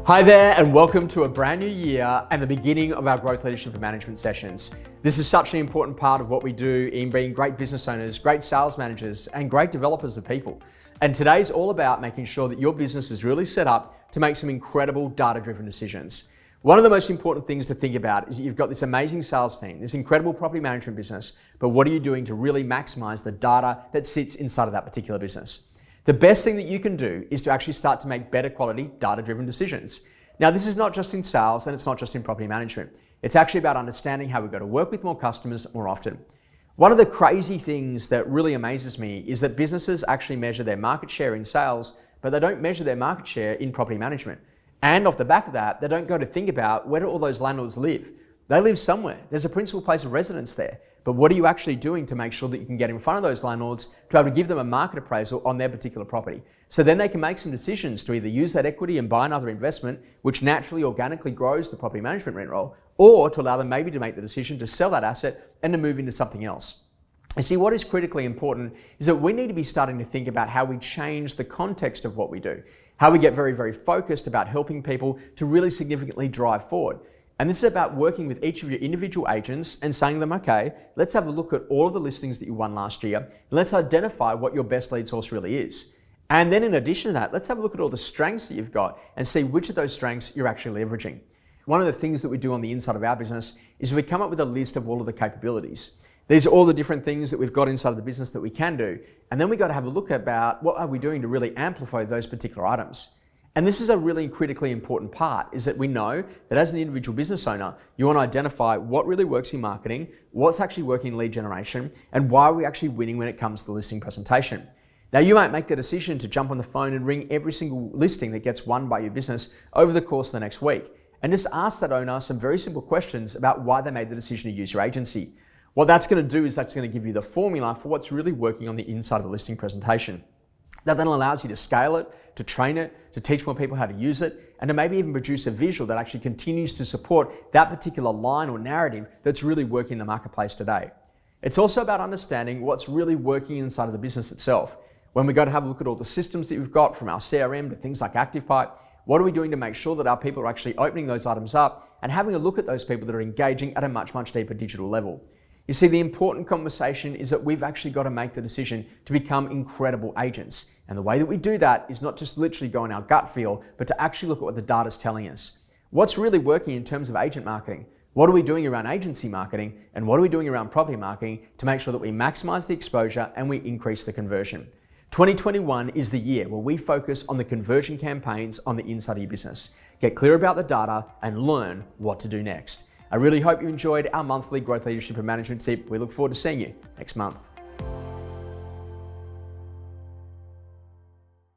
Hi there, and welcome to a brand new year and the beginning of our growth, leadership and management sessions. This is such an important part of what we do in being great business owners, great sales managers, and great developers of people. And today's all about making sure that your business is really set up to make some incredible data-driven decisions. One of the most important things to think about is that you've got this amazing sales team, this incredible property management business, but what are you doing to really maximize the data that sits inside of that particular business? The best thing that you can do is to actually start to make better quality data-driven decisions. Now, this is not just in sales and it's not just in property management. It's actually about understanding how we've got to work with more customers more often. One of the crazy things that really amazes me is that businesses actually measure their market share in sales, but they don't measure their market share in property management. And off the back of that, they don't go to think about where do all those landlords live. They live somewhere. There's a principal place of residence there. But what are you actually doing to make sure that you can get in front of those landlords to be able to give them a market appraisal on their particular property? So then they can make some decisions to either use that equity and buy another investment, which naturally, organically grows the property management rent roll, or to allow them maybe to make the decision to sell that asset and to move into something else. You see, what is critically important is that we need to be starting to think about how we change the context of what we do, how we get very, very focused about helping people to really significantly drive forward. And this is about working with each of your individual agents and saying to them, okay, let's have a look at all of the listings that you won last year. And let's identify what your best lead source really is. And then in addition to that, let's have a look at all the strengths that you've got and see which of those strengths you're actually leveraging. One of the things that we do on the inside of our business is we come up with a list of all of the capabilities. These are all the different things that we've got inside of the business that we can do. And then we got to have a look about what are we doing to really amplify those particular items. And this is a really critically important part, is that we know that as an individual business owner, you want to identify what really works in marketing, what's actually working in lead generation, and why are we actually winning when it comes to the listing presentation. Now, you might make the decision to jump on the phone and ring every single listing that gets won by your business over the course of the next week, and just ask that owner some very simple questions about why they made the decision to use your agency. What that's going to do is that's going to give you the formula for what's really working on the inside of the listing presentation. That then allows you to scale it, to train it, to teach more people how to use it, and to maybe even produce a visual that actually continues to support that particular line or narrative that's really working in the marketplace today. It's also about understanding what's really working inside of the business itself. When we go to have a look at all the systems that we've got, from our CRM to things like ActivePipe, what are we doing to make sure that our people are actually opening those items up and having a look at those people that are engaging at a much, much deeper digital level? You see, the important conversation is that we've actually got to make the decision to become incredible agents. And the way that we do that is not just literally go on our gut feel, but to actually look at what the data's telling us. What's really working in terms of agent marketing? What are we doing around agency marketing? And what are we doing around property marketing to make sure that we maximize the exposure and we increase the conversion? 2021 is the year where we focus on the conversion campaigns on the inside of your business. Get clear about the data and learn what to do next. I really hope you enjoyed our monthly growth, leadership and management tip. We look forward to seeing you next month.